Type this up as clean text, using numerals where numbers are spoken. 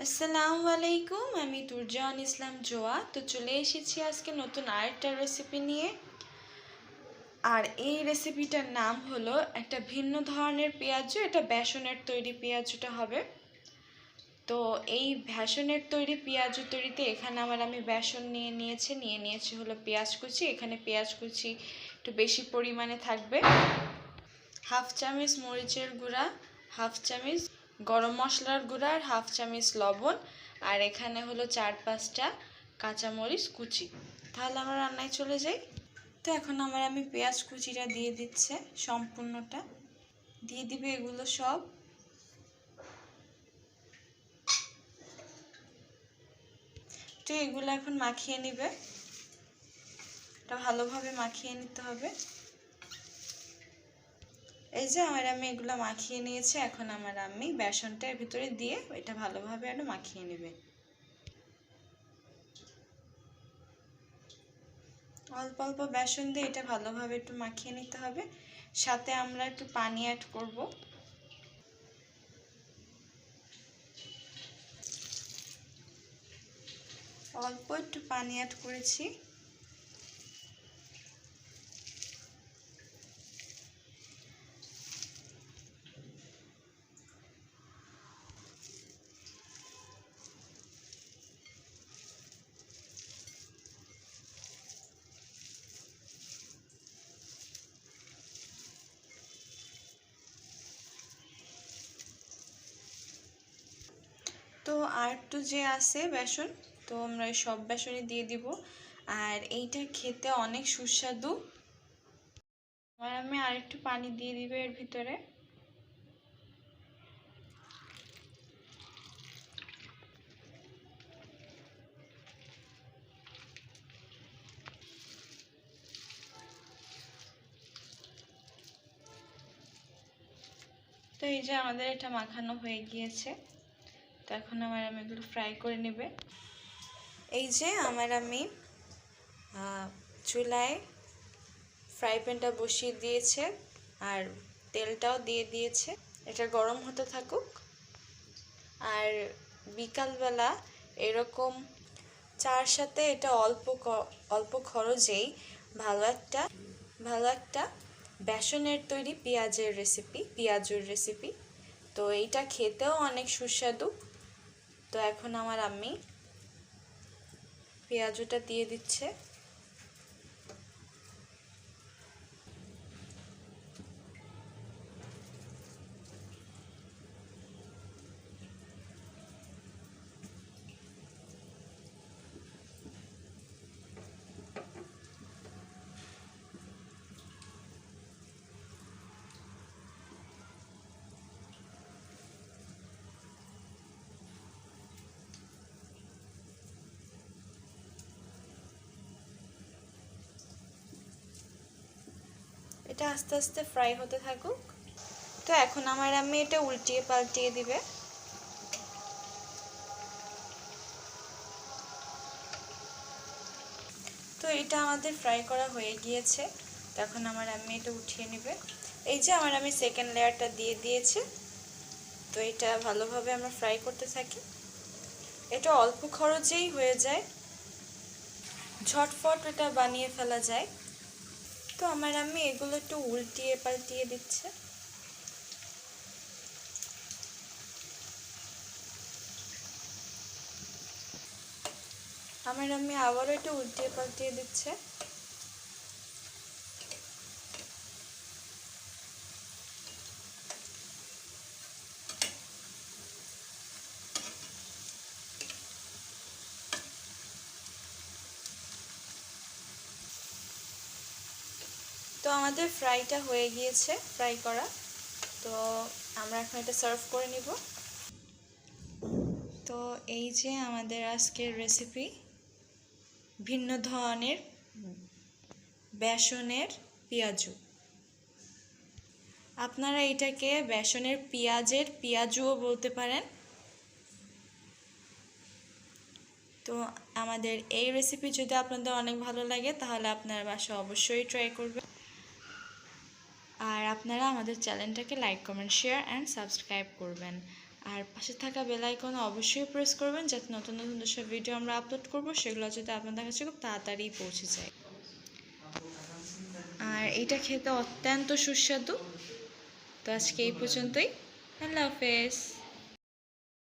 আসসালামু আলাইকুম, আমি তুরজান ইসলাম জোয়া। তো চলে এসেছি আজকে নতুন আরেকটা রেসিপি নিয়ে। আর এই রেসিপিটার নাম হলো একটা ভিন্ন ধরনের পেঁয়াজু। এটা বেসনের তৈরি পেঁয়াজুটা হবে। তো এই বেসনের তৈরি পেঁয়াজু তৈরিতে এখানে আমি বেসন নিয়েছি হলো পেঁয়াজ কুচি। এখানে পেঁয়াজ কুচি একটু বেশি পরিমাণে থাকবে। হাফ চামচ মরিচের গুঁড়া, হাফ চামচ গরম মশলার গুঁড়া, আর হাফ চামচ লবণ, আর এখানে হলো 4-5টা কাঁচামরিচ কুচি। তাহলে আমরা রান্নায় চলে যাই। তো এখন আমি পেঁয়াজ কুচিটা দিয়ে দিচ্ছে, সম্পূর্ণটা দিয়ে দিবে এগুলো সব। তো এগুলো এখন মাখিয়ে নিবে, এটা ভালোভাবে মাখিয়ে নিতে হবে। এই যে আমি এগুলো মাখিয়ে নিয়েছি। এখন আমি বেসনটা এর ভিতরে দিয়ে এটা ভালোভাবে একটু মাখিয়ে নেবে। অল্প অল্প বেসন দিয়ে এটা ভালোভাবে একটু মাখিয়ে নিতে হবে। সাথে আমরা একটু পানি অ্যাড করব। অল্প একটু পানি অ্যাড করেছি। তো আর একটু যে আছে বেসন, তো আমরা সব বেসনই দিয়ে দিব। আর এইটা খেতে অনেক সুস্বাদু। আমি আর একটু পানি দিয়ে দিব এর ভিতরে। তো এই যে আমাদের এটা মাখানো হয়ে গিয়েছে। তো এখন আমি এগুলো ফ্রাই করে নেবে। এই যে আমি চুলায় ফ্রাই প্যানটা বসিয়ে দিয়েছে, আর তেলটাও দিয়ে দিয়েছে। এটা গরম হতে থাকুক। আর বিকালবেলা এরকম চার সাথে এটা অল্প খরচেই ভালো একটা বেসনের তৈরি পেঁয়াজুর রেসিপি। তো এইটা খেতেও অনেক সুস্বাদু। তো এখন আমার আম্মি পেঁয়াজুটা দিয়ে দিচ্ছে। এটা আস্তে আস্তে ফ্রাই হতে থাকুক। তো এখন আমি এটা উল্টিয়ে পাল্টিয়ে দিবে। তো এটা আমাদের ফ্রাই করা হয়ে গিয়েছে। তো এখন আমি এটা উঠিয়ে নেবে। এই যে আমি সেকেন্ড লেয়ারটা দিয়ে দিয়েছি। তো এটা ভালোভাবে আমরা ফ্রাই করতে থাকি। এটা অল্প খরচেই হয়ে যায়, ঝটফট এটা বানিয়ে ফেলা যায়। তো আমি এগুলো একটু উল্টিয়ে পাল্টিয়ে দিচ্ছে। আমি আবারও একটু উল্টিয়ে পাল্টিয়ে দিচ্ছে। তো আমাদের ফ্রাইটা হয়ে গিয়েছে, ফ্রাই করা। তো আমরা এখন এটা সার্ভ করে নিব। তো এই যে আমাদের আজকের রেসিপি, ভিন্ন ধরনের বেসনের পেঁয়াজু। আপনারা এটাকে বেসনের পেঁয়াজুও বলতে পারেন। তো আমাদের এই রেসিপি যদি আপনাদের অনেক ভালো লাগে, তাহলে আপনারা বাসায় অবশ্যই ট্রাই করবেন। আর আপনারা আমাদের চ্যানেলটাকে like, comment, share and subscribe করবেন। আর পাশে থাকা বেল আইকন অবশ্যই প্রেস করবেন, যাতে নতুন নতুন যেসব ভিডিও আমরা আপলোড করব সেগুলো যাতে আপনাদের কাছে খুব তাড়াতাড়ি পৌঁছে যায়। আর এটা খেতে অত্যন্ত সুস্বাদু। তো আজকে এই পর্যন্তই। আল্লাহ হাফেজ।